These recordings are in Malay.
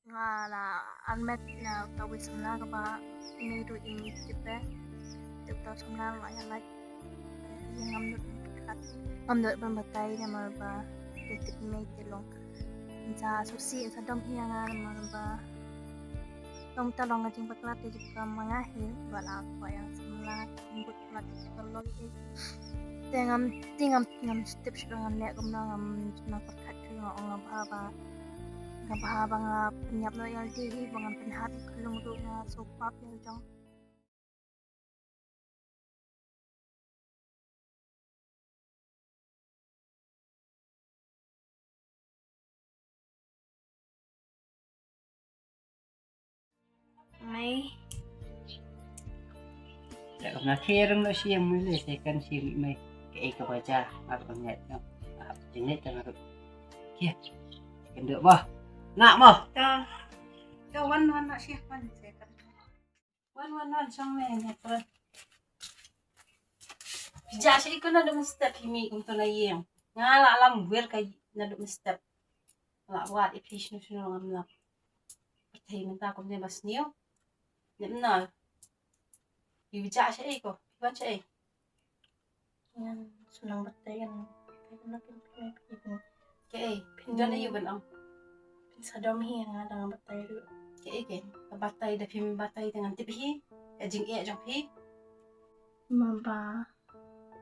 nga na unmet na tawid samla ka ba ini do ini tipe tipe samla ma ya like yang ngamdut kat ngamdut pembatai na ba titik may tilong sa susi sa dom hiya nga naman ba tong talong nga jing baklat di ka mga hin wala pa yang samla imbut mat talong tingam step siya nga le kum na ngam na pakat nga ang ba nga nga penyap no yang diri bangan penhat kalung do nga sopap yang jong may Kalau nak kira nak siang mulai second siang mai ke ke baca aku net no jenis dan aku kia kenduk bah nak bah ke wan nak siang wan second wan sang mai net terus bijak sih ikut nak mesti pimi untuk nak yang ngala alam wer kai nak mesti nak buat efisien semua ngam nak pertai minta aku ni bas niu ni benar bijak sih ikut baca yan sunang batay yan kaya pinapin okay pindah ni yuban ang sa dom hiya nga dengan batay do okay batay dah film batay dengan tipi jing jong pi maba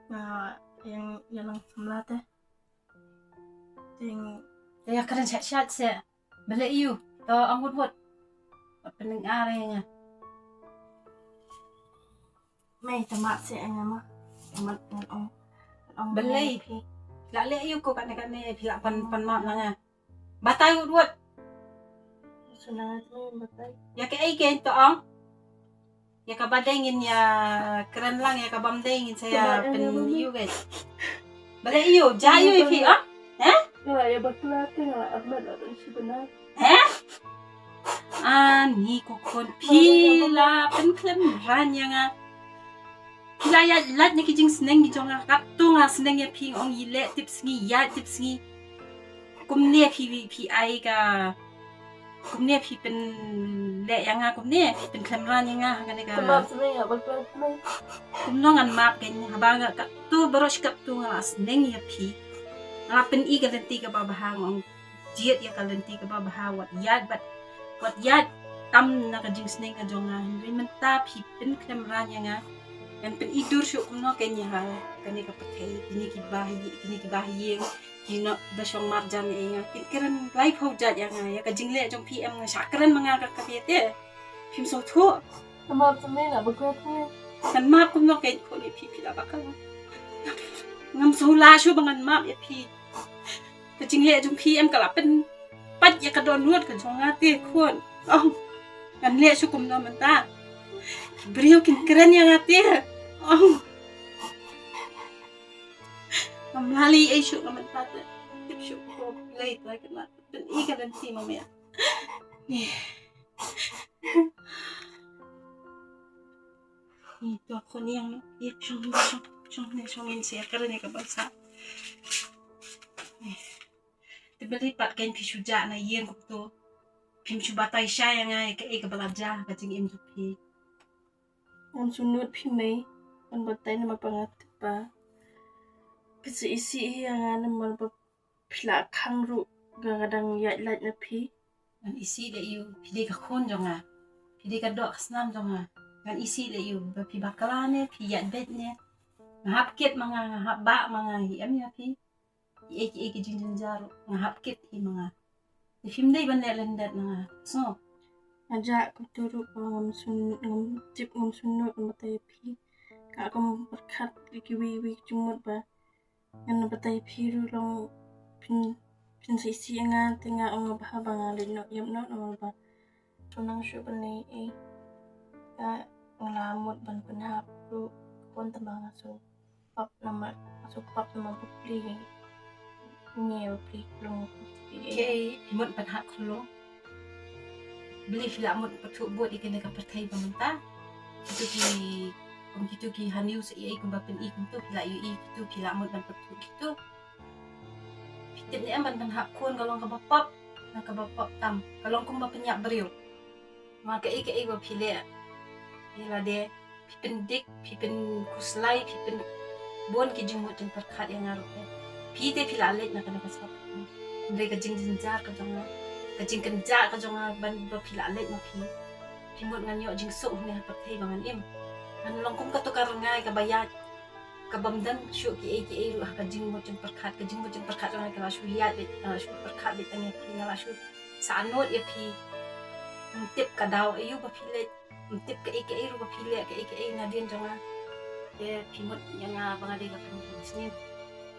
nga yang lang samla te ting ya keren chat se beli you to ang hut pening are nya may tamat si nga ma tamat ang beli la le you ko kan pila pan ma nga batay hut sunang yung batay ya ke ai to ang ya ka badengin ya keren lang ya ka bamdengin saya pen you guys beli you jayu ipi ah nga ya bakla te nga ahmad at si benar ani ko kon pila pen klem ranya nga pila ya lat ni kijing sneng gi jonga kaptu nga sneng ya ping ong yile tips ngi ya tips ngi kumne pi ai ka kumne pi pen le yang nga kumne pen klem ranya nga ka ne ka tamat sa nga bakla may kumno ngan map ken habanga kaptu baros kaptu nga sneng ya pi nga pen i galenti ka babahang ong jiet ya galenti ka babahang wat yad tam na ka jing sneng ka jonga rin man ta pi pen klem ranya nga yan pen idur syo kumno kenya ha kani ka patay kini ki bahi kino da syong marjan nga keren life ho jat yang ya ka jingle jong pm nga sakren mga ka kapete pim so tho tamat sa nga bakla may kan map kumno kay ko ni pi pila bakal ngam sula syo bangan map ya pi ka jingle jong pm ka lapen pat ya ka don nuot ka jong ate khon kan le syo kumno man ta brio kin keren yang ate Mamlali ay syuk naman tata. Tip syuk ko late like na. Dan ika dan si mamaya. Ito ako niyang syong minsiya ka rin ikabasa. Tibalipat kain pisuja na iyan ko to. Pimsubatay siya yang ay ikabalaja kating imdupi. ang sunod pimay ang batay na mapangatip pa kasi isi iya nga naman ba pila kang ru gagadang yatlat na pi Kan isi le yu pili ka kon jonga. Pili ka do kasnam jonga. Kan isi le yu pi bakalane pi yat bedne. Ngahapkit mga ngahaba mga hiam ya pi. Iki jinjin jaro ngahapkit hi mga. Di film day ban lendat nga. So aja ko turu pa ngam tip ngam sunod ang batay pi ka ako berkat ikiwiwi jumot ba nga batay pi ru lang pin sa isi nga tinga ang bahaba nga lino yam no naman ba tunang siya ba ni ka ngalamot ban panhap ru kon tama nga so pap naman pupli ngayon pli kulong okay imot panhak kulo. Beli filamot patu buat ikan dekat pertai pementa. Itu ki haniu sa iya ikun bapen ikun tu pila yu itu filamot ban patu gitu. Pitin ni aman ban hakun galong ka bapap. nakabapap tam kalong kung mapenyak beriu maka ike ba pile ila de pipendik pipen kuslai pipen bon ki jumut jeng perkat yang ngaruh pi te pila alit na kana kasap mereka jing jinjar ka jonga ka jing kenja ka jonga ban ba pila alit ma pi pimut nganyo jing sok ne patei bangan im an long kum ka to karangai ka bayat ka bamdan syu ki ru ka jing mo jeng perkat jonga ka syu liat bit syu perkat bit ani pi ngala syu sanot ya pi tip ka daw ayu ba pile tip ka ru ba pile ka nadien jonga ya pimut yang bangade ka pimut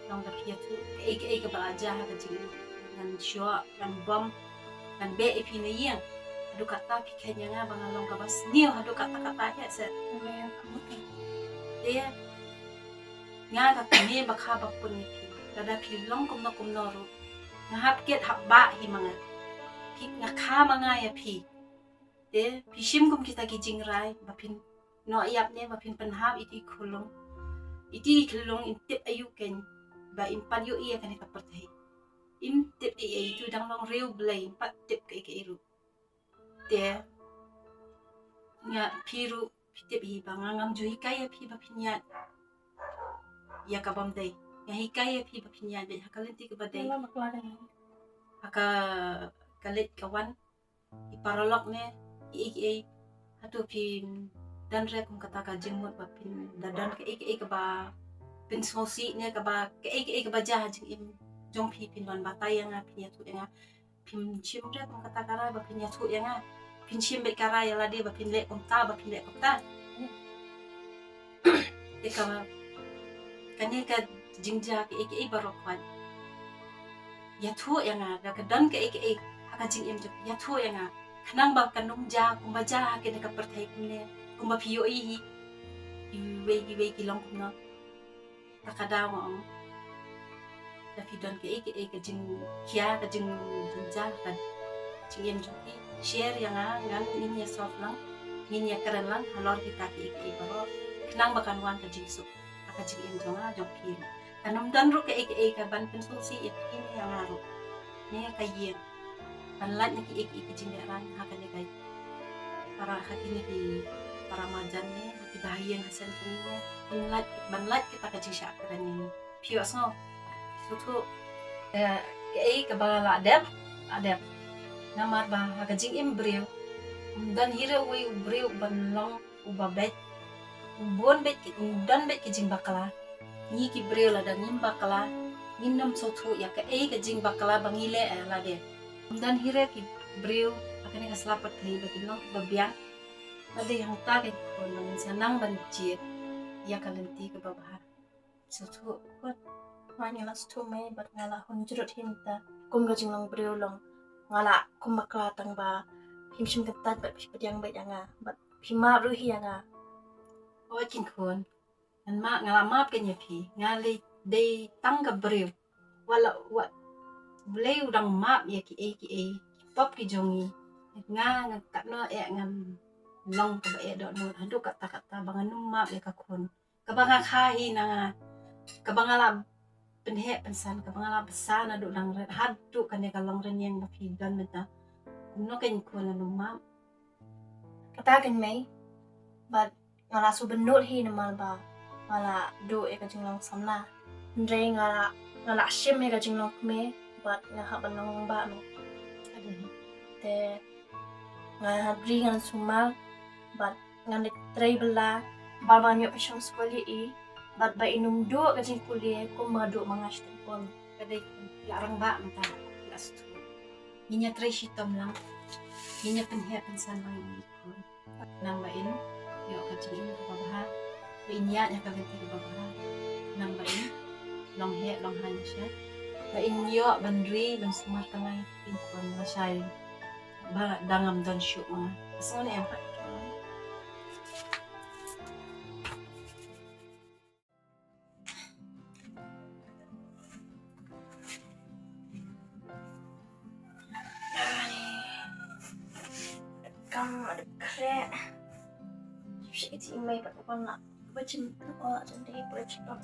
long da pia tu ka belajar ka jing ngan syo ngan bom ngan be ipi ne yang adu kata pikirnya nga bangalong ka bas niyo adu kata ya se Ngayon kamu kan. dia nga ka kami bakha bakpun ni pi dada pi long kum no ru nga hap ket hap ba hi manga pi nga kha manga ya pi de pi shim kum kita ki jing rai bapin no yap ne bapin penhap iti khulung intip ayu ken ba impan yu iya kan ka pertai intip itu dang long reu blai pat tip ka iru de nya piru pitip hi bangangam ju hikaya pi bapinya ya ka bam dai ya hikaya pi bapinya de hakalenti ka badai Wala maklada ni. haka kalit kawan iparolok ne hatu pi dan re kum kata ka jengmut bapin dadan ka ka ba pin sosi ne ka ba ka ba jah jing im jong pi pin ban batai yang pin ya tu yang pin chim re kum kata kara bapin ya tu yang pin chim be kara ya la de bapin le kum ta de ka kane ka jingja ka barokwan ya tu yang ka dan ka haka jing im ya tu yang kanang ba kanung ja kum ba ja ke ne ka pertai kum ne kum ba piyo i iwe ki long kum no takada mo da fidon ke ka jing kia ka jing ja ka jing im joki share yang ngan in ya soft lang in ya keren lang halor kita ke baro kanang ba kanwan ka jing su ka jing im jonga joki kanum dan ru ke ban pensulsi ya ini yang ngaru ne ka yen panlat na ki jindaran haka ne kai para hakini di para majan ne hati bahayan hasil ini banlat kita ka jisya keren ini pio so sutu ke bala adab namar ba haka jing imbriu dan hira we umbriu banlong ubabet bon bet dan bet ki jing bakala ni ki briu la dan nim bakala ninam sutu ya ka jing bakala bangile la de dan hira ki briu akane ka slapat thai ba kinno babiang ade yang ta ke ko nang sanang banjir ya kalenti ke babah sutu ko Wanya las tu me bat ngala hun jurut hinta. Kum ga jing long breu long. Ngala kum bakla tang ba. Him shim ketat bat pediang bet yang bat pima ru hi yang o kin kon an ma ngala map ke nyapi ngali de tang ka briu wala wa boleh udang map ya ki pop ki jongi nga katno ngam long ka ba do no hadu kata bangan map ya ka kon ka banga khahi na ka bangala penhe pensan ka bangala pesan adu lang red hadu kan ka long ren yang na fidan meta no kan kon na map katakan me bat ngala su benut hi namal ba ngala do ka jing long samna. Ndre ngala shim ka jing long me bat ngaha banong ba me. Te nga bri ngan sumal bat ngan tray bela baba nyo pisang sekali bat ba inum do ka jing kuliah ko madu mangas tempon kadai larang ba mata las tu ninya tray shitam lang ninya penhe pensan lang ko nang ba in yo ka jing ka babah ba inya nya ka ganti ka babah nang ba in long han siya ba inyo bandri ban sumar tangay pinkon masay ba dangam dan syu mga asal ni empat kang ada kre sih si mai bat ko na bacim ko jadi project up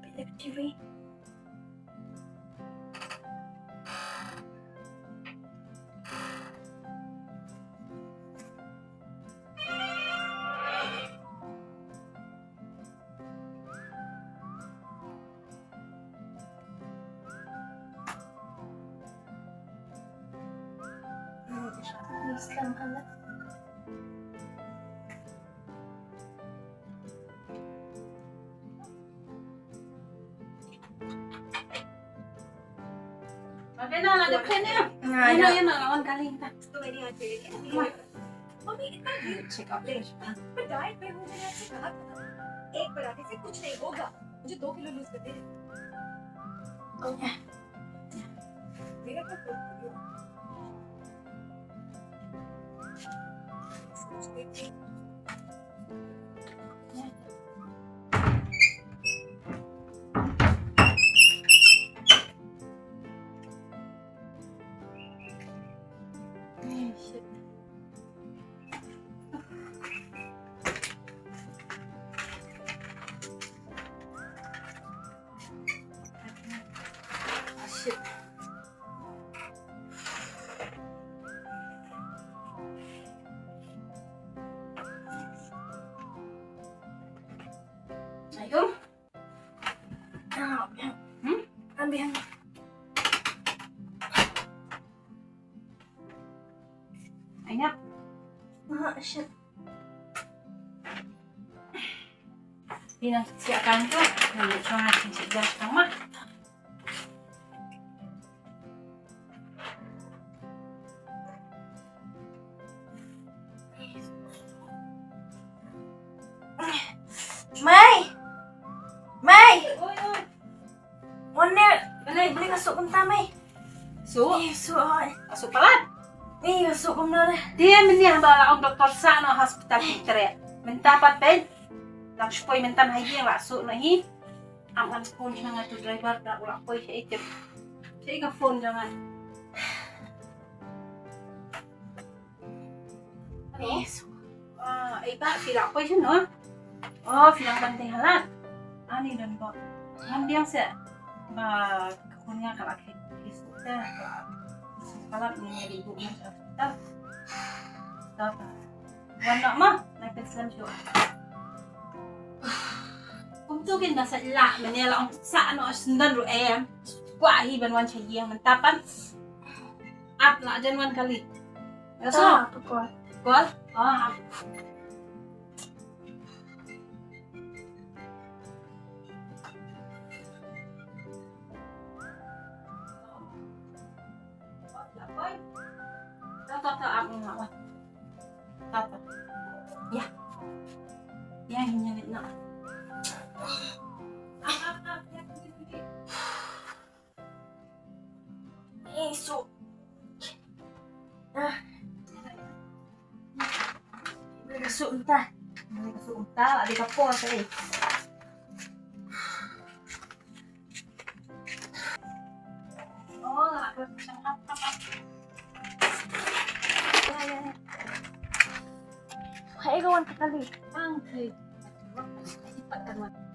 pilih TV Islam hala. Ada na, ada pen ya. Yan na, lawan kali kita. तो मेरी आज मम्मी इतना due checkup ले पर डाइट पे हूँ मैंने आपसे कहा था एक पराठे से कुछ नहीं होगा मुझे 2 किलो लूज कर दे मेरा क्या प्रॉब्लम है Ayo. Ambil yang Ayo. shit. Pinagsiakan ko. Nandito nga sinsigas ng ma. Mai. Uy, uy. Mana Balay. beli kasut kunta Mai? So, Kasut ay. aso palat. Kasut kumna re. Dia meniah bala ang doktor sa no hospital kitre. Mentapat pen. Lakspoy mentan haji yang laso na hi. Ang phone siya nga to driver da wala poy siya itip. Siya ka phone jangan. Ano? Iba sila poy siya no. Oh, silang bantay halat. Ani dan ba? Hambiang sa kakunya kalaki kita kalat ni ibu mo sa hospital. Dapat. Wala ma, nagpeslan siya. Kumtugin na sa ilah, manila ang sa ano asundan ro Kuahi ban wan siya yang mentapan. Up na dyan wan kali. So, Pukul. call? Ah. Tata ako nga wan. Tata. Yeah. Yeah, hinyanit na. Kasut. Beli kasut kunta. May kasuunta, adi ka po sa eh. Oo, nakakot siyang hap-hap. Hai gawan ka kali. Ang kay. Ipat ka naman.